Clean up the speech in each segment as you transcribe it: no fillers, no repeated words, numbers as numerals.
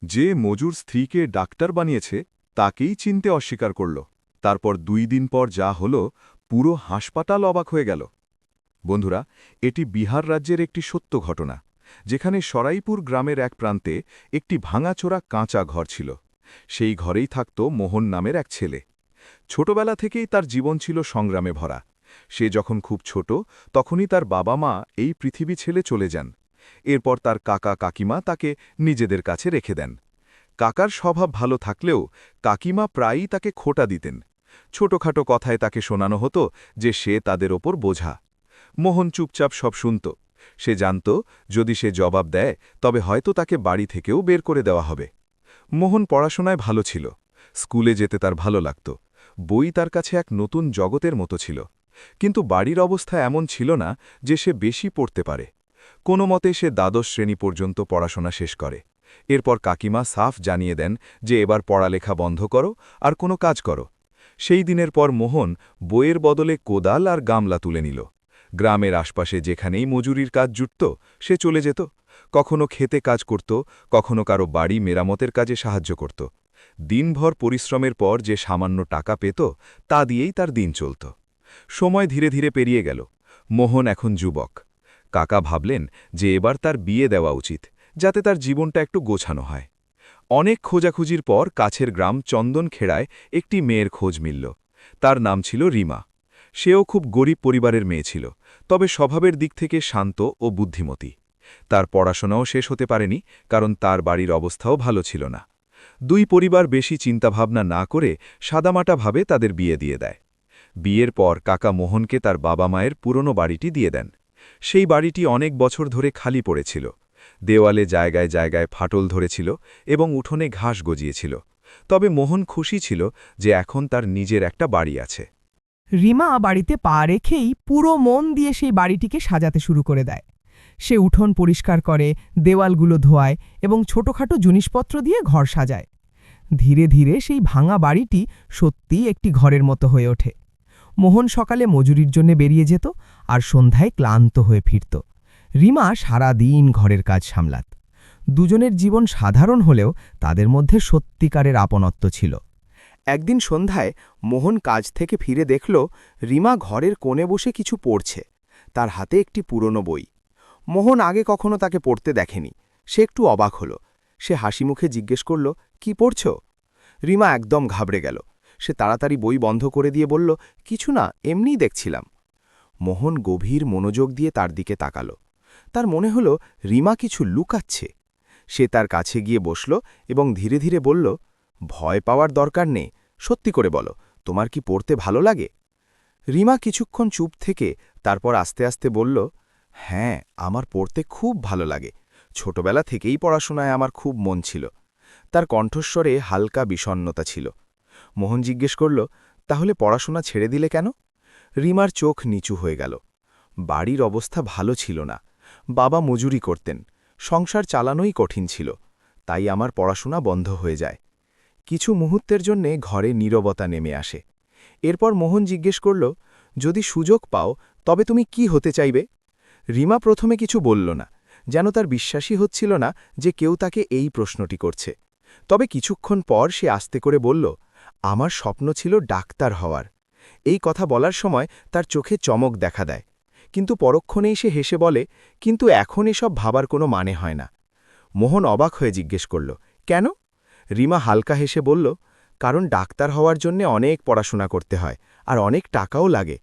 যে মজুর স্ত্রীকে ডাক্তার বানিয়েছে তাকেই চিনতে অস্বীকার করল। তারপর 2 দিন পর যা হল, পুরো হাসপাতাল অবাক হয়ে গেল। বন্ধুরা, এটি বিহার রাজ্যের একটি সত্য ঘটনা, যেখানে সরাইপুর গ্রামের এক প্রান্তে একটি ভাঙাচোরা কাঁচা ঘর ছিল। সেই ঘরেই থাকত মোহন নামের এক ছেলে। ছোটবেলা থেকেই তার জীবন ছিল সংগ্রামে ভরা। সে যখন খুব ছোট, তখনই তার বাবা মা এই পৃথিবী ছেড়ে চলে যান। এরপর তার কাকা কাকিমা তাকে নিজেদের কাছে রেখে দেন। কাকার স্বভাব ভালো থাকলেও কাকিমা প্রায়ই তাকে খোঁটা দিতেন। ছোটখাটো কথায় তাকে শোনানো হতো যে সে তাদের ওপর বোঝা। মোহন চুপচাপ সব শুনত। সে জানত, যদি সে জবাব দেয় তবে হয়তো তাকে বাড়ি থেকেও বের করে দেওয়া হবে। মোহন পড়াশোনায় ভালো ছিল। স্কুলে যেতে তার ভালো লাগত। বই তার কাছে এক নতুন জগতের মতো ছিল। কিন্তু বাড়ির অবস্থা এমন ছিল না যে সে বেশি পড়তে পারে। কোনো মতে সে দ্বাদশ শ্রেণী পর্যন্ত পড়াশোনা শেষ করে। এরপর কাকিমা সাফ জানিয়ে দেন যে এবার পড়ালেখা বন্ধ করো আর কোনো কাজ করো। সেই দিনের পর মোহন বইয়ের বদলে কোদাল আর গামলা তুলে নিল। গ্রামের আশপাশে যেখানেই মজুরির কাজ জুটত সে চলে যেত। কখনো খেতে কাজ করত, কখনো কারো বাড়ি মেরামতের কাজে সাহায্য করত। দিনভর পরিশ্রমের পর যে সামান্য টাকা পেত তা দিয়েই তার দিন চলত। সময় ধীরে ধীরে পেরিয়ে গেল। মোহন এখন যুবক। কাকা ভাবলেন যে এবার তার বিয়ে দেওয়া উচিত, যাতে তার জীবনটা একটু গোছানো হয়। অনেক খোঁজাখুঁজির পর কাছের গ্রাম চন্দনখেড়ায় একটি মেয়ের খোঁজ মিলল। তার নাম ছিল রিমা। সেও খুব গরিব পরিবারের মেয়ে ছিল, তবে স্বভাবের দিক থেকে শান্ত ও বুদ্ধিমতী। তার পড়াশোনাও শেষ হতে পারেনি, কারণ তার বাড়ির অবস্থাও ভালো ছিল না। দুই পরিবার বেশি চিন্তাভাবনা না করে সাদামাটাভাবে তাদের বিয়ে দিয়ে দেয়। বিয়ের পর কাকা মোহনকে তার বাবা মায়ের পুরনো বাড়িটি দিয়ে দেন। সেই বাড়িটি অনেক বছর ধরে খালি পড়েছিল। দেওয়ালে জায়গায় জায়গায় ফাটল ধরেছিল এবং উঠোনে ঘাস গজিয়েছিল। তবে মোহন খুশি ছিল যে এখন তার নিজের একটা বাড়ি আছে। রিমা বাড়িতে পা রেখেই পুরো মন দিয়ে সেই বাড়িটিকে সাজাতে শুরু করে দেয়। সে উঠোন পরিষ্কার করে, দেওয়ালগুলো ধোয়ায় এবং ছোটখাটো জিনিসপত্র দিয়ে ঘর সাজায়। ধীরে ধীরে সেই ভাঙা বাড়িটি সত্যিই একটি ঘরের মতো হয়ে ওঠে। মোহন সকালে মজুরির জন্য বেরিয়ে যেত আর সন্ধ্যায় ক্লান্ত হয়ে ফিরত। রিমা সারা দিন ঘরের কাজ সামলাত। দুজনের জীবন সাধারণ হলেও তাদের মধ্যে সত্যিকারের আপনত্ব ছিল। একদিন সন্ধ্যায় মোহন কাজ থেকে ফিরে দেখল রিমা ঘরের কোণে বসে কিছু পড়ছে। তার হাতে একটি পুরনো বই। মোহন আগে কখনো তাকে পড়তে দেখেনি। সে একটু অবাক হল। সে হাসি মুখে জিজ্ঞেস করল, কি পড়ছ? রিমা একদম ঘাবড়ে গেল। সে তাড়াতাড়ি বই বন্ধ করে দিয়ে বলল, কিছু না, এমনিই দেখছিলাম। মোহন গভীর মনোযোগ দিয়ে তার দিকে তাকাল। তার মনে হল রিমা কিছু লুকাচ্ছে। সে তার কাছে গিয়ে বসল এবং ধীরে ধীরে বলল, ভয় পাওয়ার দরকার নেই, সত্যি করে বলো, তোমার কি পড়তে ভালো লাগে? রিমা কিছুক্ষণ চুপ থেকে তারপর আস্তে আস্তে বলল, হ্যাঁ, আমার পড়তে খুব ভালো লাগে। ছোটবেলা থেকেই পড়াশোনায় আমার খুব মন ছিল। তার কণ্ঠস্বরে হালকা বিষণ্ণতা ছিল। মোহন জিজ্ঞেস করল, তাহলে পড়াশোনা ছেড়ে দিলে কেন? রিমার চোখ নিচু হয়ে গেল। বাড়ির অবস্থা ভালো ছিল না। বাবা মজুরি করতেন। সংসার চালানোই কঠিন ছিল। তাই আমার পড়াশোনা বন্ধ হয়ে যায়। কিছু মুহূর্তের জন্যে ঘরে নীরবতা নেমে আসে। এরপর মোহন জিজ্ঞেস করল, যদি সুযোগ পাও তবে তুমি কি হতে চাইবে? রিমা প্রথমে কিছু বলল না, যেন তার বিশ্বাসই হচ্ছিল না যে কেউ তাকে এই প্রশ্নটি করছে। তবে কিছুক্ষণ পর সে আস্তে করে বলল, আমার স্বপ্ন ছিল ডাক্তার হওয়ার। এই কথা বলার সময় তার চোখে চমক দেখা দেয়। কিন্তু পরক্ষণেই সে হেসে বলে, কিন্তু এখন এসব ভাবার কোনো মানে হয় না। মোহন অবাক হয়ে জিজ্ঞেস করল, কেন? রিমা হালকা হেসে বলল, কারণ ডাক্তার হওয়ার জন্য অনেক পড়াশোনা করতে হয় আর অনেক টাকাও লাগে।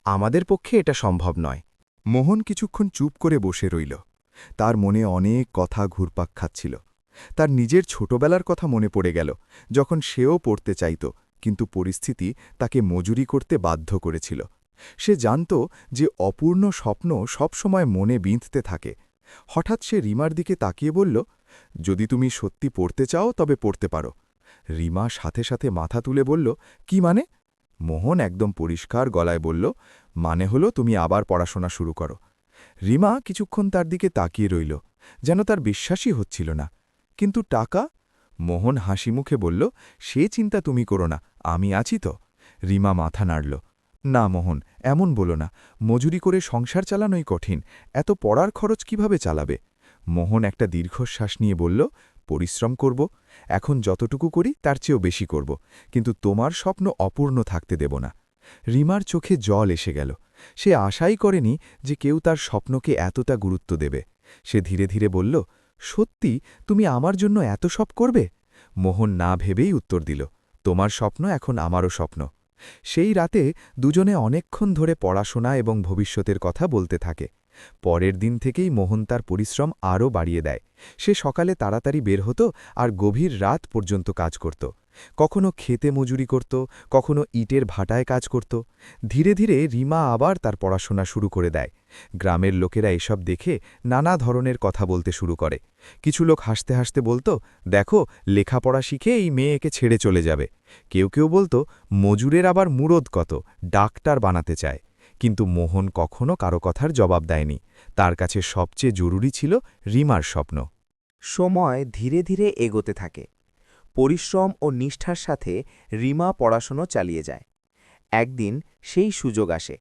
আমাদের পক্ষে এটা সম্ভব নয়। মোহন কিছুক্ষণ চুপ করে বসে রইল। তার মনে অনেক কথা ঘুরপাক খাচ্ছিল। তার নিজের ছোটবেলার কথা মনে পড়ে গেল, যখন সেও পড়তে চাইত, কিন্তু পরিস্থিতি তাকে মজুরি করতে বাধ্য করেছিল। সে জানত যে অপূর্ণ স্বপ্ন সবসময় মনে বিঁধতে থাকে। হঠাৎ সে রিমার দিকে তাকিয়ে বলল, যদি তুমি সত্যি পড়তে চাও তবে পড়তে পারো। রিমা সাথে সাথে মাথা তুলে বলল, কি মানে? মোহন একদম পরিষ্কার গলায় বলল, মানে হলো তুমি আবার পড়াশোনা শুরু করো। রিমা কিছুক্ষণ তার দিকে তাকিয়ে রইল, যেন তার বিশ্বাসই হচ্ছিল না। কিন্তু টাকা? মোহন হাসি মুখে বলল, সে চিন্তা তুমি করো না, আমি আছি তো। রিমা মাথা নাড়ল। না মোহন, এমন বলো না। মজুরি করে সংসার চালানোই কঠিন, এত পড়ার খরচ কিভাবে চালাবে? মোহন একটা দীর্ঘশ্বাস নিয়ে বলল, পরিশ্রম করব, এখন যতটুকু করি তার চেয়েও বেশি করব, কিন্তু তোমার স্বপ্ন অপূর্ণ থাকতে দেব না। রিমার চোখে জল এসে গেল। সে আশাই করেনি যে কেউ তার স্বপ্নকে এতটা গুরুত্ব দেবে। সে ধীরে ধীরে বলল, সত্যি তুমি আমার জন্য এত সব করবে? মোহন না ভেবেই উত্তর দিল, তোমার স্বপ্ন এখন আমারও স্বপ্ন। সেই রাতে দুজনে অনেকক্ষণ ধরে পড়াশোনা এবং ভবিষ্যতের কথা বলতে থাকে। পরের দিন থেকেই মোহন তার পরিশ্রম আরও বাড়িয়ে দেয়। সে সকালে তাড়াতাড়ি বের হতো আর গভীর রাত পর্যন্ত কাজ করত। কখনো খেতে মজুরি করত, কখনো ইটের ভাটায় কাজ করত। ধীরে ধীরে রিমা আবার তার পড়াশোনা শুরু করে দেয়। গ্রামের লোকেরা এসব দেখে নানা ধরনের কথা বলতে শুরু করে। কিছু লোক হাসতে হাসতে বলতো, দেখো, লেখাপড়া শিখে এই মেয়ে একে ছেড়ে চলে যাবে। কেউ কেউ বলতো, মজুরের আবার মুরদ কত, ডাক্তার বানাতে চায়। কিন্তু মোহন কখনো কারো কথার জবাব দেয়নি। তার কাছে সবচেয়ে জরুরি ছিল রিমার স্বপ্ন। সময় ধীরে ধীরে এগোতে থাকে। পরিশ্রম ও নিষ্ঠার সাথে রিমা পড়াশুনো চালিয়ে যায়। একদিন সেই সুযোগ আসে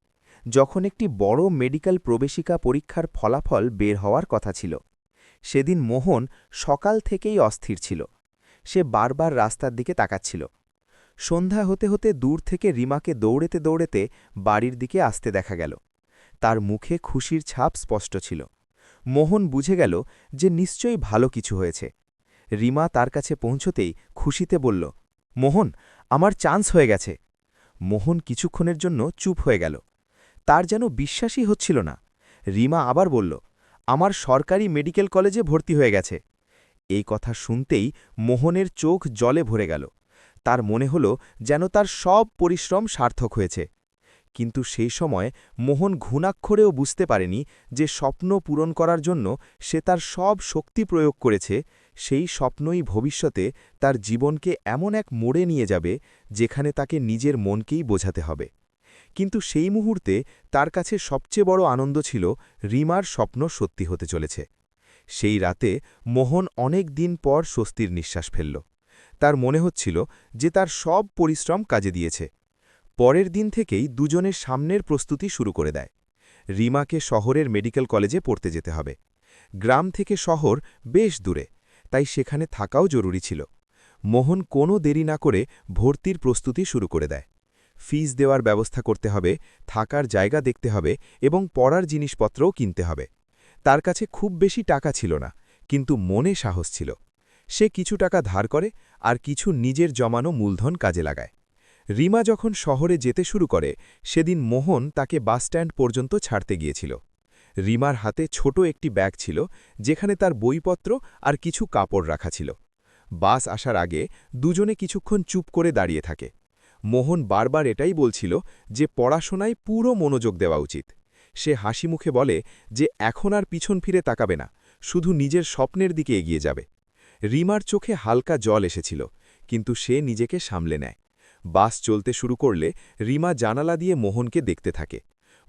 যখন একটি বড় মেডিকেল প্রবেশিকা পরীক্ষার ফলাফল বের হওয়ার কথা ছিল। সেদিন মোহন সকাল থেকেই অস্থির ছিল। সে বারবার রাস্তার দিকে তাকাচ্ছিল। সন্ধ্যা হতে হতে দূর থেকে রিমাকে দৌড়েতে দৌড়েতে বাড়ির দিকে আসতে দেখা গেল। তার মুখে খুশির ছাপ স্পষ্ট ছিল। মোহন বুঝে গেল যে নিশ্চয়ই ভালো কিছু হয়েছে। রিমা তার কাছে পৌঁছতেই খুশিতে বলল, মোহন, আমার চান্স হয়ে গেছে। মোহন কিছুক্ষণের জন্য চুপ হয়ে গেল। তার যেন বিশ্বাসই হচ্ছিল না। রিমা আবার বলল, আমার সরকারি মেডিকেল কলেজে ভর্তি হয়ে গেছে। এই কথা শুনতেই মোহনের চোখ জলে ভরে গেল। তার মনে হল যেন তার সব পরিশ্রম সার্থক হয়েছে। কিন্তু সেই সময় মোহন ঘুণাক্ষরেও বুঝতে পারেনি যে স্বপ্ন পূরণ করার জন্য সে তার সব শক্তি প্রয়োগ করেছে, সেই স্বপ্নই ভবিষ্যতে তার জীবনকে এমন এক মোড়ে নিয়ে যাবে যেখানে তাকে নিজের মনকেই বোঝাতে হবে। কিন্তু সেই মুহূর্তে তার কাছে সবচেয়ে বড় আনন্দ ছিল রিমার স্বপ্ন সত্যি হতে চলেছে। সেই রাতে মোহন অনেক দিন পর স্বস্তির নিঃশ্বাস ফেলল। তার মনে হচ্ছিল যে তার সব পরিশ্রম কাজে দিয়েছে। পরের দিন থেকেই দুজনের সামনের প্রস্তুতি শুরু করে দেয়। রিমাকে শহরের মেডিকেল কলেজে পড়তে যেতে হবে। গ্রাম থেকে শহর বেশ দূরে, তাই সেখানে থাকাও জরুরি ছিল। মোহন কোনো দেরি না করে ভর্তির প্রস্তুতি শুরু করে দেয়। ফিস দেওয়ার ব্যবস্থা করতে হবে, থাকার জায়গা দেখতে হবে এবং পড়ার জিনিসপত্রও কিনতে হবে। তার কাছে খুব বেশি টাকা ছিল না, কিন্তু মনে সাহস ছিল। সে কিছু টাকা ধার করে আর কিছু নিজের জমানো মূলধন কাজে লাগায়। রিমা যখন শহরে যেতে শুরু করে সেদিন মোহন তাকে বাসস্ট্যান্ড পর্যন্ত ছাড়তে গিয়েছিল। রিমার হাতে ছোট একটি ব্যাগ ছিল যেখানে তার বইপত্র আর কিছু কাপড় রাখা ছিল। বাস আসার আগে দুজনে কিছুক্ষণ চুপ করে দাঁড়িয়ে থাকে। মোহন বারবার এটাই বলছিল যে পড়াশোনায় পুরো মনোযোগ দেওয়া উচিত। সে হাসি মুখে বলে যে এখন আর পিছন ফিরে তাকাবে না, শুধু নিজের স্বপ্নের দিকে এগিয়ে যাবে। রিমার চোখে হালকা জল এসেছিল, কিন্তু সে নিজেকে সামলে নেয়। বাস চলতে শুরু করলে রিমা জানালা দিয়ে মোহনকে দেখতে থাকে।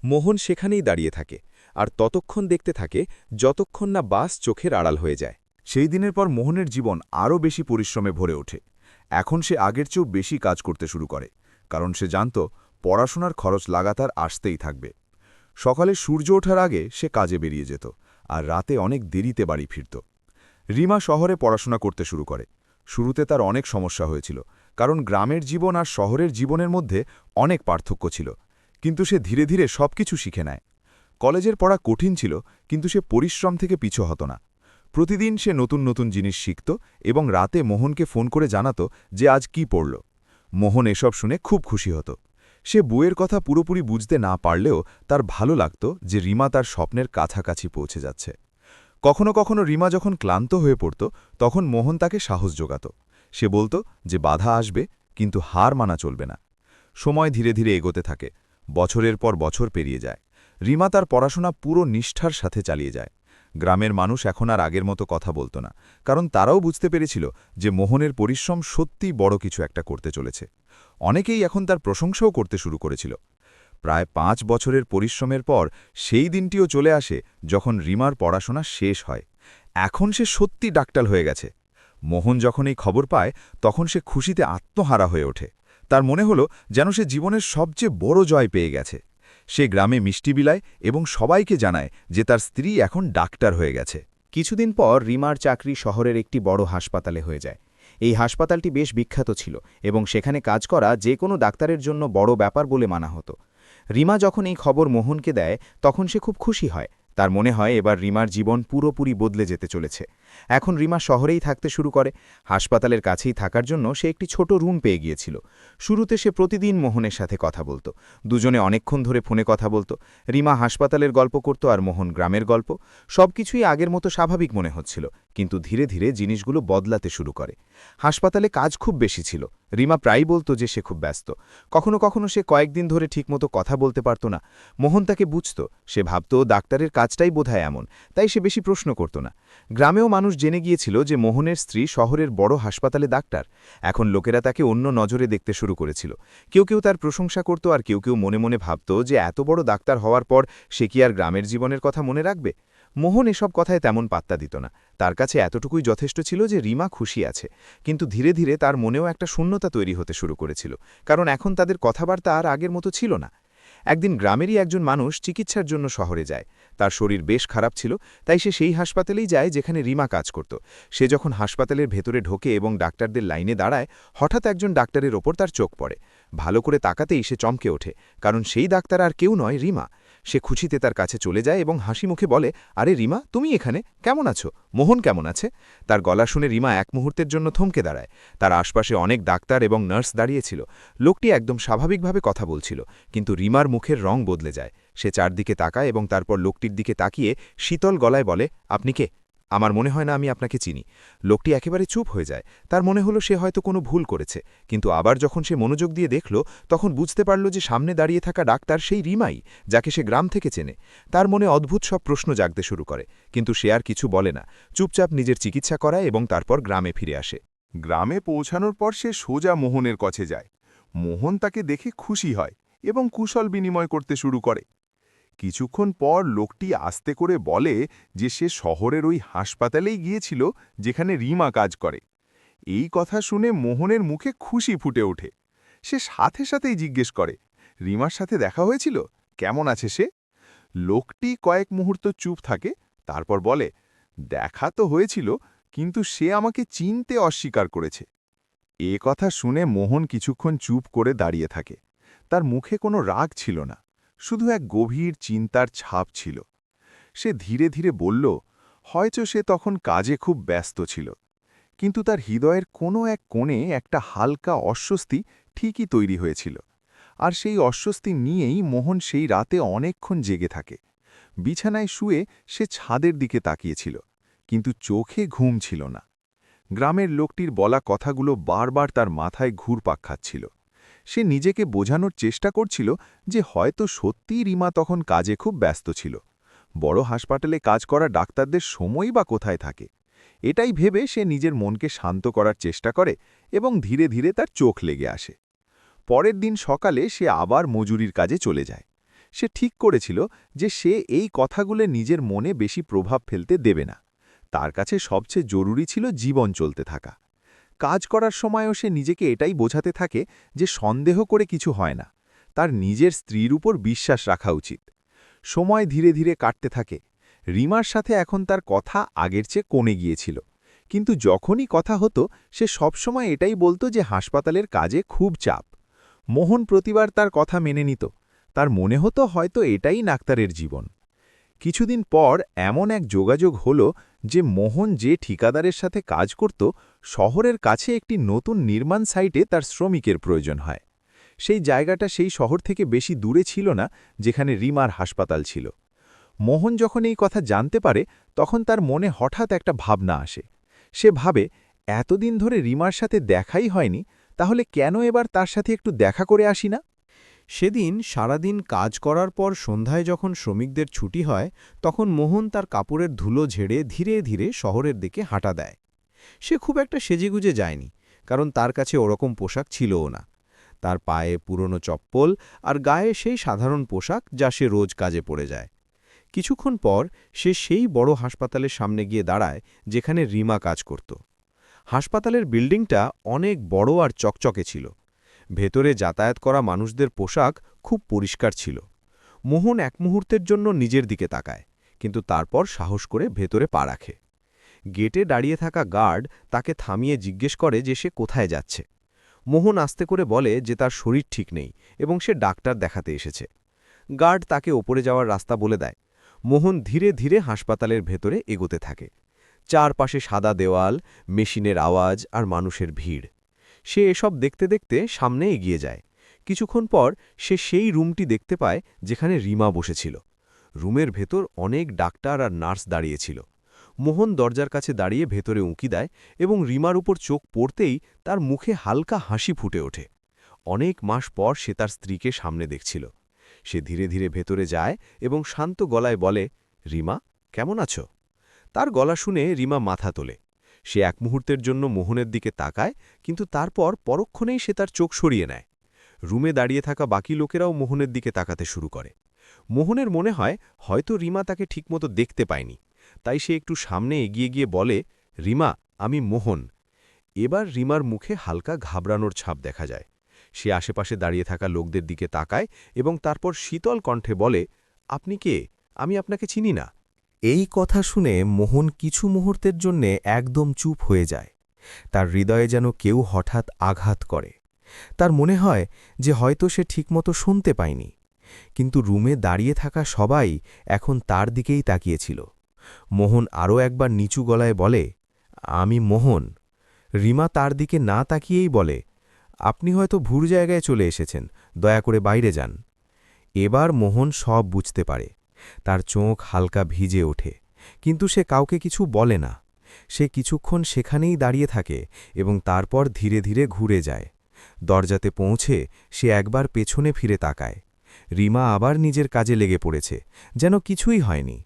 মোহন সেখানেই দাঁড়িয়ে থাকে আর ততক্ষণ দেখতে থাকে যতক্ষণ না বাস চোখের আড়াল হয়ে যায়। সেই দিনের পর মোহনের জীবন আরও বেশি পরিশ্রমে ভরে ওঠে। এখন সে আগের চেয়েও বেশি কাজ করতে শুরু করে, কারণ সে জানত পড়াশোনার খরচ লাগাতার আসতেই থাকবে। সকালে সূর্য ওঠার আগে সে কাজে বেরিয়ে যেত আর রাতে অনেক দেরিতে বাড়ি ফিরত। রিমা শহরে পড়াশোনা করতে শুরু করে। শুরুতে তার অনেক সমস্যা হয়েছিল, কারণ গ্রামের জীবন আর শহরের জীবনের মধ্যে অনেক পার্থক্য ছিল। কিন্তু সে ধীরে ধীরে সবকিছু শিখে নেয়। কলেজের পড়া কঠিন ছিল, কিন্তু সে পরিশ্রম থেকে পিছু হতো না। প্রতিদিন সে নতুন নতুন জিনিস শিখত এবং রাতে মোহনকে ফোন করে জানাত যে আজ কি পড়ল। মোহন এসব শুনে খুব খুশি হতো। সে বইয়ের কথা পুরোপুরি বুঝতে না পারলেও তার ভালো লাগত যে রিমা তার স্বপ্নের কাছাকাছি পৌঁছে যাচ্ছে। কখনো কখনো রিমা যখন ক্লান্ত হয়ে পড়ত তখন মোহন তাকে সাহস যোগাত। সে বলত যে বাধা আসবে, কিন্তু হার মানা চলবে না। সময় ধীরে ধীরে এগোতে থাকে। বছরের পর বছর পেরিয়ে যায়। রিমা তার পড়াশোনা পুরো নিষ্ঠার সাথে চালিয়ে যায়। গ্রামের মানুষ এখন আর আগের মতো কথা বলত না, কারণ তারাও বুঝতে পেরেছিল যে মোহনের পরিশ্রম সত্যিই বড় কিছু একটা করতে চলেছে। অনেকেই এখন তার প্রশংসাও করতে শুরু করেছিল। প্রায় 5 বছরের পরিশ্রমের পর সেই দিনটিও চলে আসে যখন রিমার পড়াশোনা শেষ হয়। এখন সে সত্যি ডাক্তার হয়ে গেছে। মোহন যখন এই খবর পায় তখন সে খুশিতে আত্মহারা হয়ে ওঠে। তার মনে হলো যেন সে জীবনের সবচেয়ে বড় জয় পেয়ে গেছে। সে গ্রামে মিষ্টি বিলায় এবং সবাইকে জানায় যে তার স্ত্রী এখন ডাক্তার হয়ে গেছে। কিছুদিন পর রিমার চাকরি শহরের একটি বড় হাসপাতালে হয়ে যায়। এই হাসপাতালটি বেশ বিখ্যাত ছিল এবং সেখানে কাজ করা যে কোনো ডাক্তারের জন্য বড় ব্যাপার বলে মানা হতো। রিমা যখন এই খবর মোহনকে দেয় তখন সে খুব খুশি হয়। তার মনে হয় এবার রিমার জীবন পুরোপুরি বদলে যেতে চলেছে। এখন রিমা শহরেই থাকতে শুরু করে। হাসপাতালের কাছেই থাকার জন্য সে একটি ছোট রুম পেয়ে গিয়েছিল। শুরুতে সে প্রতিদিন মোহনের সাথে কথা বলত। দুজনে অনেকক্ষণ ধরে ফোনে কথা বলত। রিমা হাসপাতালের গল্প করত আর মোহন গ্রামের গল্প। সবকিছুই আগের মতো স্বাভাবিক মনে হচ্ছিল, কিন্তু ধীরে ধীরে জিনিসগুলো বদলাতে শুরু করে। হাসপাতালে কাজ খুব বেশি ছিল। রিমা প্রায়ই বলতো যে সে খুব ব্যস্ত। কখনো কখনো সে কয়েকদিন ধরে ঠিকমতো কথা বলতে পারত না। মোহন তাকে বুঝত। সে ভাবত ডাক্তারের কাজটাই বোধহয় এমন, তাই সে বেশি প্রশ্ন করত না। গ্রামেও মানুষ জেনে গিয়েছিল যে মোহনের স্ত্রী শহরের বড় হাসপাতালে ডাক্তার। এখন লোকেরা তাকে অন্য নজরে দেখতে শুরু করেছিল। কেউ কেউ তার প্রশংসা করত আর কেউ কেউ মনে মনে ভাবত যে এত বড় ডাক্তার হওয়ার পর সে কি আর গ্রামের জীবনের কথা মনে রাখবে। মোহন এসব কথায় তেমন পাত্তা দিত না। তার কাছে এতটুকুই যথেষ্ট ছিল যে রিমা খুশি আছে। কিন্তু ধীরে ধীরে তার মনেও একটা শূন্যতা তৈরি হতে শুরু করেছিল, কারণ এখন তাদের কথাবার্তা আর আগের মতো ছিল না। একদিন গ্রামেরই একজন মানুষ চিকিৎসার জন্য শহরে যায়। তার শরীর বেশ খারাপ ছিল, তাই সে সেই হাসপাতালেই যায় যেখানে রিমা কাজ করত। সে যখন হাসপাতালের ভেতরে ঢোকে এবং ডাক্তারদের লাইনে দাঁড়ায়, হঠাৎ একজন ডাক্তারের ওপর তার চোখ পড়ে। ভালো করে তাকাতেই সে চমকে ওঠে, কারণ সেই ডাক্তার আর কেউ নয়, রিমা। সে খুশিতে তার কাছে চলে যায় এবং হাসি মুখে বলে, আরে রিমা, তুমি এখানে কেমন আছো? মোহন কেমন আছে? তার গলা শুনে রিমা এক মুহূর্তের জন্য থমকে দাঁড়ায়। তার আশপাশে অনেক ডাক্তার এবং নার্স দাঁড়িয়েছিল। লোকটি একদম স্বাভাবিকভাবে কথা বলছিল, কিন্তু রিমার মুখের রং বদলে যায়। সে চারদিকে তাকায় এবং তারপর লোকটির দিকে তাকিয়ে শীতল গলায় বলে, আপনি কে? আমার মনে হয় না আমি আপনাকে চিনি। লোকটি একেবারে চুপ হয়ে যায়। তার মনে হলো সে হয়তো কোনো ভুল করেছে, কিন্তু আবার যখন সে মনোযোগ দিয়ে দেখল তখন বুঝতে পারল যে সামনে দাঁড়িয়ে থাকা ডাক্তার সেই রিমাই, যাকে সে গ্রাম থেকে চেনে। তার মনে অদ্ভুত সব প্রশ্ন জাগতে শুরু করে, কিন্তু সে আর কিছু বলে না। চুপচাপ নিজের চিকিৎসা করায় এবং তারপর গ্রামে ফিরে আসে। গ্রামে পৌঁছানোর পর সে সোজা মোহনের কাছে যায়। মোহন তাকে দেখে খুশি হয় এবং কুশল বিনিময় করতে শুরু করে। কিছুক্ষণ পর লোকটি আস্তে করে বলে যে সে শহরের ওই হাসপাতালেই গিয়েছিল যেখানে রিমা কাজ করে। এই কথা শুনে মোহনের মুখে খুশি ফুটে ওঠে। সে সাথে সাথেই জিজ্ঞেস করে, রিমার সাথে দেখা হয়েছিল? কেমন আছে সে? লোকটি কয়েক মুহূর্ত চুপ থাকে, তারপর বলে, দেখা তো হয়েছিল, কিন্তু সে আমাকে চিনতে অস্বীকার করেছে। এ কথা শুনে মোহন কিছুক্ষণ চুপ করে দাঁড়িয়ে থাকে। তার মুখে কোনো রাগ ছিল না, শুধু এক গভীর চিন্তার ছাপ ছিল। সে ধীরে ধীরে বলল, হয়তো সে তখন কাজে খুব ব্যস্ত ছিল, কিন্তু তার হৃদয়ের কোনো এক কোণে একটা হালকা অস্বস্তি ঠিকই তৈরি হয়েছিল। আর সেই অস্বস্তি নিয়েই মোহন সেই রাতে অনেকক্ষণ জেগে থাকে। বিছানায় শুয়ে সে ছাদের দিকে তাকিয়েছিল, কিন্তু চোখে ঘুম ছিল না। গ্রামের লোকটির বলা কথাগুলো বারবার তার মাথায় ঘুরপাক খাচ্ছিল। সে নিজেকে বোঝানোর চেষ্টা করছিল যে হয়তো সত্যিই রিমা তখন কাজে খুব ব্যস্ত ছিল। বড় হাসপাতালে কাজ করা ডাক্তারদের সময়ই বা কোথায় থাকে? এটাই ভেবে সে নিজের মনকে শান্ত করার চেষ্টা করে এবং ধীরে ধীরে তার চোখ লেগে আসে। পরের দিন সকালে সে আবার মজুরির কাজে চলে যায়। সে ঠিক করেছিল যে সে এই কথাগুলো নিজের মনে বেশি প্রভাব ফেলতে দেবে না। তার কাছে সবচেয়ে জরুরি ছিল জীবন চলতে থাকা। কাজ করার সময়ও সে নিজেকে এটাই বোঝাতে থাকে যে সন্দেহ করে কিছু হয় না, তার নিজের স্ত্রীর উপর বিশ্বাস রাখা উচিত। সময় ধীরে ধীরে কাটতে থাকে। রিমার সাথে এখন তার কথা আগের চেয়ে কমে গিয়েছিল, কিন্তু যখনই কথা হতো সে সবসময় এটাই বলতো যে হাসপাতালের কাজে খুব চাপ। মোহন প্রতিবার তার কথা মেনে নিত। তার মনে হতো হয়তো এটাই ডাক্তারের জীবন। কিছুদিন পর এমন এক যোগাযোগ হলো যে মোহন যে ঠিকাদারের সাথে কাজ করত, শহরের কাছে একটি নতুন নির্মাণ সাইটে তার শ্রমিকের প্রয়োজন হয়। সেই জায়গাটা সেই শহর থেকে বেশি দূরে ছিল না যেখানে রিমার হাসপাতাল ছিল। মোহন যখন এই কথা জানতে পারে তখন তার মনে হঠাৎ একটা ভাবনা আসে। সে ভাবে, এতদিন ধরে রিমার সাথে দেখাই হয়নি, তাহলে কেন এবার তার সাথে একটু দেখা করে আসি না? সেদিন সারাদিন কাজ করার পর সন্ধ্যায় যখন শ্রমিকদের ছুটি হয় তখন মোহন তার কাপড়ের ধুলো ঝেড়ে ধীরে ধীরে শহরের দিকে হাঁটা দেয়। সে খুব একটা সেজেগুজে যায়নি, কারণ তার কাছে ওরকম পোশাক ছিলও না। তার পায়ে পুরনো চপ্পল আর গায়ে সেই সাধারণ পোশাক যা সে রোজ কাজে পড়ে যায়। কিছুক্ষণ পর সে সেই বড় হাসপাতালের সামনে গিয়ে দাঁড়ায় যেখানে রিমা কাজ করত। হাসপাতালের বিল্ডিংটা অনেক বড় আর চকচকে ছিল। ভেতরে যাতায়াত করা মানুষদের পোশাক খুব পরিষ্কার ছিল। মোহন এক মুহূর্তের জন্য নিজের দিকে তাকায়, কিন্তু তারপর সাহস করে ভেতরে পা রাখে। গেটে দাঁড়িয়ে থাকা গার্ড তাকে থামিয়ে জিজ্ঞেস করে যে সে কোথায় যাচ্ছে। মোহন আস্তে করে বলে যে তার শরীর ঠিক নেই এবং সে ডাক্তার দেখাতে এসেছে। গার্ড তাকে ওপরে যাওয়ার রাস্তা বলে দেয়। মোহন ধীরে ধীরে হাসপাতালের ভেতরে এগোতে থাকে। চারপাশে সাদা দেওয়াল, মেশিনের আওয়াজ আর মানুষের ভিড়। সে এসব দেখতে দেখতে সামনে এগিয়ে যায়। কিছুক্ষণ পর সে সেই রুমটি দেখতে পায় যেখানে রিমা বসেছিল। রুমের ভেতর অনেক ডাক্তার আর নার্স দাঁড়িয়েছিল। মোহন দরজার কাছে দাঁড়িয়ে ভেতরে উঁকি দেয় এবং রিমার উপর চোখ পড়তেই তার মুখে হালকা হাসি ফুটে ওঠে। অনেক মাস পর সে তার স্ত্রীকে সামনে দেখছিল। সে ধীরে ধীরে ভেতরে যায় এবং শান্ত গলায় বলে, রিমা, কেমন আছো? তার গলা শুনে রিমা মাথা তোলে। সে এক মুহূর্তের জন্য মোহনের দিকে তাকায়, কিন্তু তারপর পরক্ষণেই সে তার চোখ সরিয়ে নেয়। রুমে দাঁড়িয়ে থাকা বাকি লোকেরাও মোহনের দিকে তাকাতে শুরু করে। মোহনের মনে হয় হয়তো রিমা তাকে ঠিকমতো দেখতে পায়নি, তাই সে একটু সামনে এগিয়ে গিয়ে বলে, রিমা, আমি মোহন। এবার রিমার মুখে হালকা ঘাবড়ানোর ছাপ দেখা যায়। সে আশেপাশে দাঁড়িয়ে থাকা লোকদের দিকে তাকায় এবং তারপর শীতল কণ্ঠে বলে, আপনি কে? আমি আপনাকে চিনি না। এই কথা শুনে মোহন কিছু মুহূর্তের জন্যে একদম চুপ হয়ে যায়। তার হৃদয়ে যেন কেউ হঠাৎ আঘাত করে। তার মনে হয় যে হয়তো সে ঠিকমতো শুনতে পায়নি, কিন্তু রুমে দাঁড়িয়ে থাকা সবাই এখন তার দিকেই তাকিয়েছিল। মোহন আরও একবার নিচু গলায় বলে, আমি মোহন। রিমা তার দিকে না তাকিয়েই বলে, আপনি হয়তো ভুল জায়গায় চলে এসেছেন, দয়া করে বাইরে যান। এবার মোহন সব বুঝতে পারে। তার চোখ হালকা ভিজে ওঠে, কিন্তু সে কাউকে কিছু বলে না। সে কিছুক্ষণ সেখানেই দাঁড়িয়ে থাকে এবং তারপর ধীরে ধীরে ঘুরে যায়। দরজাতে পৌঁছে সে একবার পেছনে ফিরে তাকায়। রিমা আবার নিজের কাজে লেগে পড়েছে, যেন কিছুই হয়নি।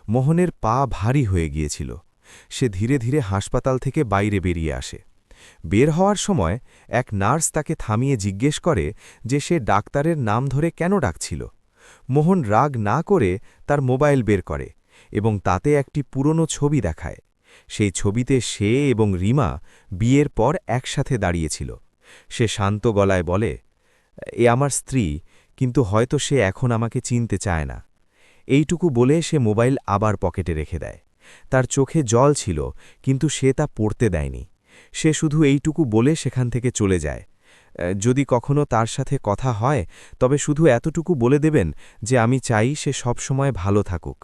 মোহনের পা ভারী হয়ে গিয়েছিল। সে ধীরে ধীরে হাসপাতাল থেকে বাইরে বেরিয়ে আসে। বের হওয়ার সময় এক নার্স তাকে থামিয়ে জিজ্ঞেস করে যে সে ডাক্তারের নাম ধরে কেন ডাকছিল। মোহন রাগ না করে তার মোবাইল বের করে এবং তাতে একটি পুরনো ছবি দেখায়। সেই ছবিতে সে এবং রিমা বিয়ের পর একসাথে দাঁড়িয়েছিল। সে শান্ত গলায় বলে, এ আমার স্ত্রী, কিন্তু হয়তো সে এখন আমাকে চিনতে চায় না। এইটুকু বলে সে মোবাইল আবার পকেটে রেখে দেয়। তার চোখে জল ছিল, কিন্তু সে তা পড়তে দেয়নি। সে শুধু এইটুকু বলে সেখান থেকে চলে যায়, যদি কখনো তার সাথে কথা হয় তবে শুধু এতটুকু বলে দেবেন যে আমি চাই সে সবসময় ভালো থাকুক।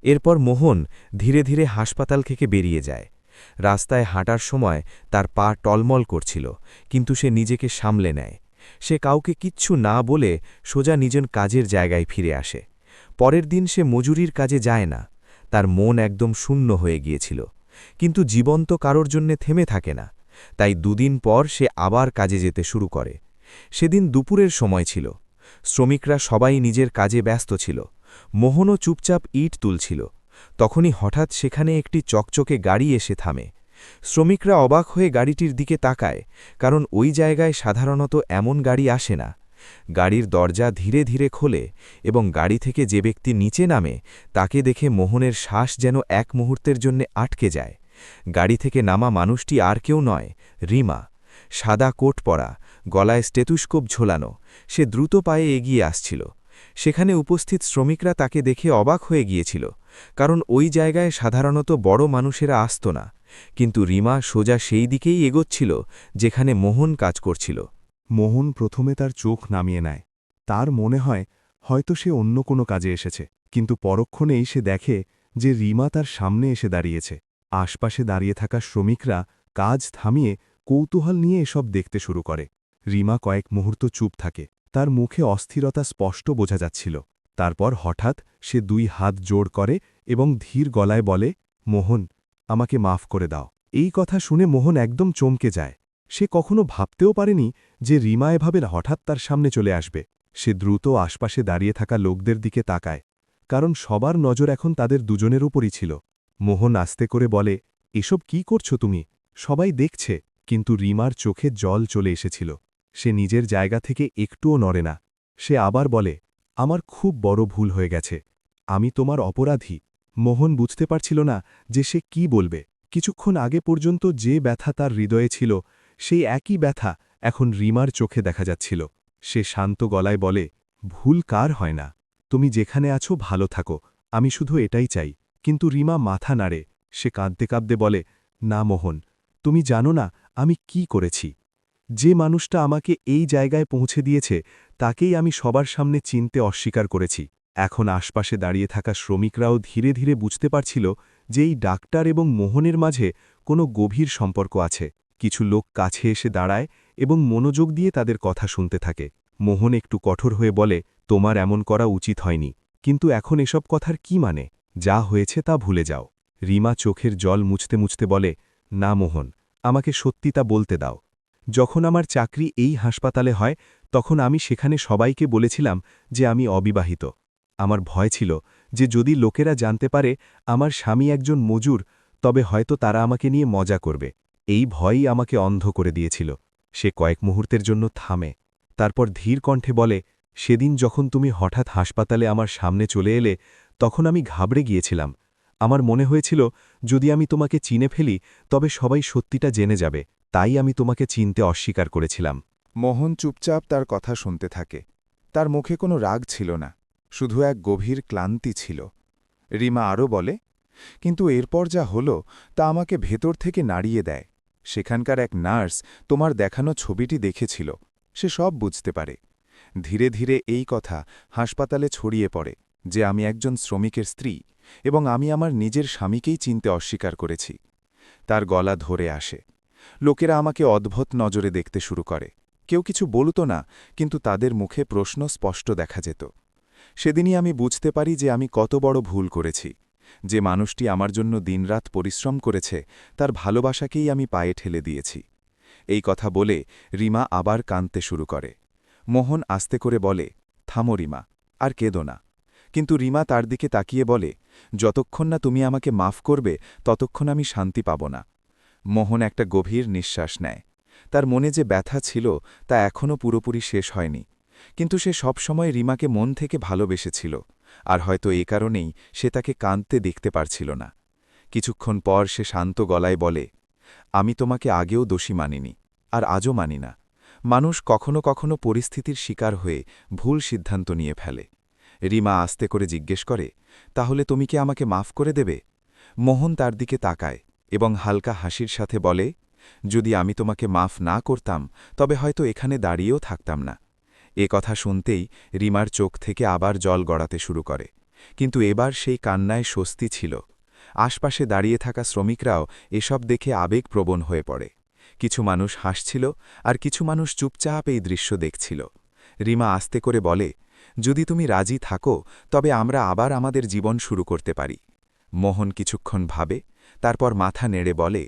এরপর মোহন ধীরে ধীরে হাসপাতাল থেকে বেরিয়ে যায়। রাস্তায় হাঁটার সময় তার পা টলমল করছিল, কিন্তু সে নিজেকে সামলে নেয়। সে কাউকে কিচ্ছু না বলে সোজা নিজের কাজের জায়গায় ফিরে আসে। পরের দিন সে মজুরির কাজে যায় না। তার মন একদম শূন্য হয়ে গিয়েছিল, কিন্তু জীবন তো কারোর জন্যে থেমে থাকে না। তাই দুদিন পর সে আবার কাজে যেতে শুরু করে। সেদিন দুপুরের সময় ছিল। শ্রমিকরা সবাই নিজের কাজে ব্যস্ত ছিল। মোহনও চুপচাপ ইট তুলছিল। তখনই হঠাৎ সেখানে একটি চকচকে গাড়ি এসে থামে। শ্রমিকরা অবাক হয়ে গাড়িটির দিকে তাকায়, কারণ ওই জায়গায় সাধারণত এমন গাড়ি আসে না। গাড়ির দরজা ধীরে ধীরে খোলে এবং গাড়ি থেকে যে ব্যক্তি নিচে নামে তাকে দেখে মোহনের শ্বাস যেন এক মুহূর্তের জন্য আটকে যায়। গাড়ি থেকে নামা মানুষটি আর কেউ নয়, রিমা। সাদা কোট পরা, গলায় স্টেথোস্কোপ ঝোলানো, সে দ্রুত পায়ে এগিয়ে আসছিল। সেখানে উপস্থিত শ্রমিকরা তাকে দেখে অবাক হয়ে গিয়েছিল, কারণ ওই জায়গায় সাধারণত বড় মানুষেরা আসত না। কিন্তু রিমা সোজা সেই দিকেই এগোচ্ছিল যেখানে মোহন কাজ করছিল। মোহন প্রথমে তার চোখ নামিয়ে নেয়। তার মনে হয় হয়তো সে অন্য কোনো কাজে এসেছে, কিন্তু পরক্ষণেই সে দেখে যে রিমা তার সামনে এসে দাঁড়িয়েছে। আশপাশে দাঁড়িয়ে থাকা শ্রমিকরা কাজ থামিয়ে কৌতূহল নিয়ে এসব দেখতে শুরু করে। রিমা কয়েক মুহূর্ত চুপ থাকে। তার মুখে অস্থিরতা স্পষ্ট বোঝা যাচ্ছিল। তারপর হঠাৎ সে দুই হাত জোড় করে এবং ধীর গলায় বলে, মোহন, আমাকে মাফ করে দাও। এই কথা শুনে মোহন একদম চমকে যায়। সে কখনো ভাবতেও পারেনি যে রিমা এভাবে হঠাৎ তার সামনে চলে আসবে। সে দ্রুত আশপাশে দাঁড়িয়ে থাকা লোকদের দিকে তাকায়, কারণ সবার নজর এখন তাদের দুজনের উপরই ছিল। মোহন আস্তে করে বলে, এসব কি করছো তুমি? সবাই দেখছে। কিন্তু রিমার চোখে জল চলে এসেছিল। সে নিজের জায়গা থেকে একটুও নড়ে না। সে আবার বলে, আমার খুব বড় ভুল হয়ে গেছে। আমি তোমার অপরাধী। মোহন বুঝতে পারছিল না যে সে কি বলবে। কিছুক্ষণ আগে পর্যন্ত যে ব্যথা তার হৃদয়ে ছিল, সেই একই ব্যথা এখন রিমার চোখে দেখা যাচ্ছিল। সে শান্ত গলায় বলে, ভুল কার হয় না? তুমি যেখানে আছো ভালো থাকো, আমি শুধু এটাই চাই। কিন্তু রিমা মাথা নাড়ে, সে কাঁদতে কাঁদতে বলে, না মোহন, তুমি জানো না আমি কি করেছি। যে মানুষটা আমাকে এই জায়গায় পৌঁছে দিয়েছে তাকেই আমি সবার সামনে চিনতে অস্বীকার করেছি। এখন আশপাশে দাঁড়িয়ে থাকা শ্রমিকরাও ধীরে ধীরে বুঝতে পারছিল যে এই ডাক্তার এবং মোহনের মাঝে কোনো গভীর সম্পর্ক আছে। কিছু লোক কাছে এসে দাঁড়ায় এবং মনোযোগ দিয়ে তাদের কথা শুনতে থাকে। মোহন একটু কঠোর হয়ে বলে, তোমার এমন করা উচিত হয়নি, কিন্তু এখন এসব কথার কি মানে? যা হয়েছে তা ভুলে যাও। রিমা চোখের জল মুছতে মুছতে বলে, না মোহন, আমাকে সত্যি তা বলতে দাও। যখন আমার চাকরি এই হাসপাতালে হয় তখন আমি সেখানে সবাইকে বলেছিলাম যে আমি অবিবাহিত। আমার ভয় ছিল যে যদি লোকেরা জানতে পারে আমার স্বামী একজন মজুর, তবে হয়তো তারা আমাকে নিয়ে মজা করবে। এই ভয়ই আমাকে অন্ধ করে দিয়েছিল। সে কয়েক মুহূর্তের জন্য থামে, তারপর ধীর কণ্ঠে বলে, সেদিন যখন তুমি হঠাৎ হাসপাতালে আমার সামনে চলে এলে তখন আমি ঘাবড়ে গিয়েছিলাম। আমার মনে হয়েছিল যদি আমি তোমাকে চিনে ফেলি তবে সবাই সত্যিটা জেনে যাবে, তাই আমি তোমাকে চিনতে অস্বীকার করেছিলাম। মোহন চুপচাপ তার কথা শুনতে থাকে। তার মুখে কোনো রাগ ছিল না, শুধু এক গভীর ক্লান্তি ছিল। রিমা আরও বলে, কিন্তু এরপর যা হলো তা আমাকে ভেতর থেকে নাড়িয়ে দেয়। সেখানকার এক নার্স তোমার দেখানো ছবিটি দেখেছিল, সে সব বুঝতে পারে। ধীরে ধীরে এই কথা হাসপাতালে ছড়িয়ে পড়ে যে আমি একজন শ্রমিকের স্ত্রী এবং আমি আমার নিজের স্বামীকেই চিনতে অস্বীকার করেছি। তার গলা ধরে আসে। লোকেরা আমাকে অদ্ভুত নজরে দেখতে শুরু করে। কেউ কিছু বলত না, কিন্তু তাদের মুখে প্রশ্ন স্পষ্ট দেখা যেত। সেদিনই আমি বুঝতে পারি যে আমি কত বড় ভুল করেছি। যে মানুষটি আমার জন্য দিনরাত পরিশ্রম করেছে তার ভালোবাসাকেই আমি পায়ে ঠেলে দিয়েছি। এই কথা বলে রিমা আবার কাঁদতে শুরু করে। মোহন আস্তে করে বলে, থামো রিমা, আর কেঁদো না। কিন্তু রিমা তার দিকে তাকিয়ে বলে, যতক্ষণ না তুমি আমাকে মাফ করবে ততক্ষণ আমি শান্তি পাব না। মোহন একটা গভীর নিঃশ্বাস নেয়। তার মনে যে ব্যথা ছিল তা এখনও পুরোপুরি শেষ হয়নি, কিন্তু সে সবসময় রিমাকে মন থেকে ভালোবেসেছিল, আর হয়তো এ কারণেই সে তাকে কাঁদতে দেখতে পারছিল না। কিছুক্ষণ পর সে শান্ত গলায় বলে, আমি তোমাকে আগেও দোষী মানিনি, আর আজও মানি না। মানুষ কখনো কখনো পরিস্থিতির শিকার হয়ে ভুল সিদ্ধান্ত নিয়ে ফেলে। রিমা আস্তে করে জিজ্ঞেস করে, তাহলে তুমি কি আমাকে মাফ করে দেবে? মোহন তার দিকে তাকায় এবং হালকা হাসির সাথে বলে, যদি আমি তোমাকে মাফ না করতাম তবে হয়তো এখানে দাঁড়িয়েও থাকতাম না। এ কথা শুনতেই রিমার চোখ থেকে আবার জল গড়াতে শুরু করে, কিন্তু এবার সেই কান্নায় স্বস্তি ছিল। আশপাশে দাঁড়িয়ে থাকা শ্রমিকরাও এসব দেখে আবেগপ্রবণ হয়ে পড়ে। কিছু মানুষ হাসছিল আর কিছু মানুষ চুপচাপ এই দৃশ্য দেখছিল। রিমা আস্তে করে বলে, যদি তুমি রাজি থাকো তবে আমরা আবার আমাদের জীবন শুরু করতে পারি। মোহন কিছুক্ষণ ভাবে, তারপর মাথা নেড়ে বলে,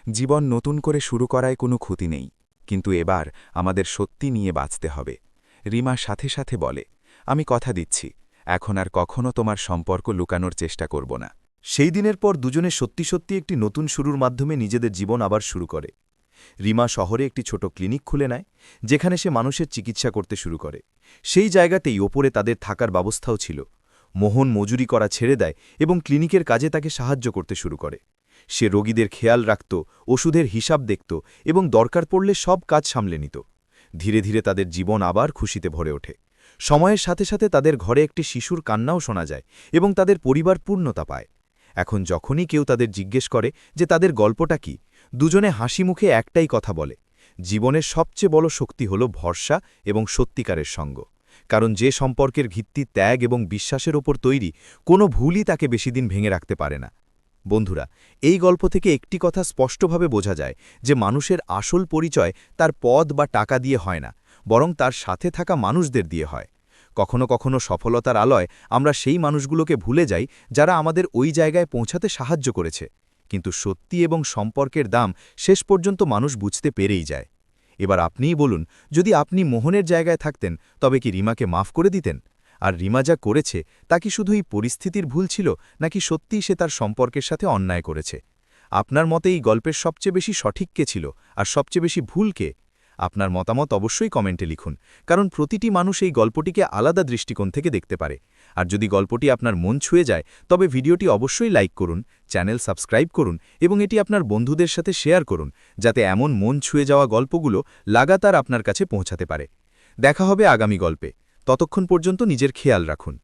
জীবন নতুন করে শুরু করায় কোনো ক্ষতি নেই, কিন্তু এবার আমাদের সত্যি নিয়ে বাঁচতে হবে। রিমা সাথে সাথে বলে, আমি কথা দিচ্ছি, এখন আর কখনো তোমার সম্পর্ক লুকানোর চেষ্টা করব না। সেই দিনের পর দুজনে সত্যি সত্যি একটি নতুন শুরুর মাধ্যমে নিজেদের জীবন আবার শুরু করে। রিমা শহরে একটি ছোট ক্লিনিক খুলে নেয়, যেখানে সে মানুষের চিকিৎসা করতে শুরু করে। সেই জায়গাতেই ওপরে তাদের থাকার ব্যবস্থাও ছিল। মোহন মজুরি করা ছেড়ে দেয় এবং ক্লিনিকের কাজে তাকে সাহায্য করতে শুরু করে। সে রোগীদের খেয়াল রাখত, ওষুধের হিসাব দেখত এবং দরকার পড়লে সব কাজ সামলে নিত। ধীরে ধীরে তাদের জীবন আবার খুশিতে ভরে ওঠে। সময়ের সাথে সাথে তাদের ঘরে একটি শিশুর কান্নাও শোনা যায় এবং তাদের পরিবার পূর্ণতা পায়। এখন যখনই কেউ তাদের জিজ্ঞেস করে যে তাদের গল্পটা কি, দুজনে হাসি মুখে একটাই কথা বলে, জীবনের সবচেয়ে বড় শক্তি হল ভরসা এবং সত্যিকারের সঙ্গ। কারণ যে সম্পর্কের ভিত্তি ত্যাগ এবং বিশ্বাসের ওপর তৈরি, কোনো ভুলই তাকে বেশিদিন ভেঙে রাখতে পারে না। বন্ধুরা, এই গল্প থেকে একটি কথা স্পষ্টভাবে বোঝা যায় যে মানুষের আসল পরিচয় তার পদ বা টাকা দিয়ে হয় না, বরং তার সাথে থাকা মানুষদের দিয়ে হয়। কখনো কখনো সফলতার আলোয় আমরা সেই মানুষগুলোকে ভুলে যাই যারা আমাদের ওই জায়গায় পৌঁছাতে সাহায্য করেছে, কিন্তু সত্যি এবং সম্পর্কের দাম শেষ পর্যন্ত মানুষ বুঝতে পেরেই যায়। এবার আপনিই বলুন, যদি আপনি মোহনের জায়গায় থাকতেন তবে কি রিমাকে মাফ করে দিতেন? আর রিমা যা করেছে তা কি শুধু এই পরিস্থিতির ভুল ছিল, নাকি সত্যিই সে তার সম্পর্কের সাথে অন্যায় করেছে? আপনার মতে এই গল্পের সবচেয়ে বেশি সঠিক কে ছিল আর সবচেয়ে বেশি ভুল কে? আপনার মতামত অবশ্যই কমেন্টে লিখুন, কারণ প্রতিটি মানুষ এই গল্পটিকে আলাদা দৃষ্টিকোণ থেকে দেখতে পারে। আর যদি গল্পটি আপনার মন ছুঁয়ে যায় তবে ভিডিওটি অবশ্যই লাইক করুন, চ্যানেল সাবস্ক্রাইব করুন এবং এটি আপনার বন্ধুদের সাথে শেয়ার করুন, যাতে এমন মন ছুঁয়ে যাওয়া গল্পগুলো লাগাতার আপনার কাছে পৌঁছাতে পারে। দেখা হবে আগামী গল্পে। ততক্ষণ পর্যন্ত নিজের খেয়াল রাখুন।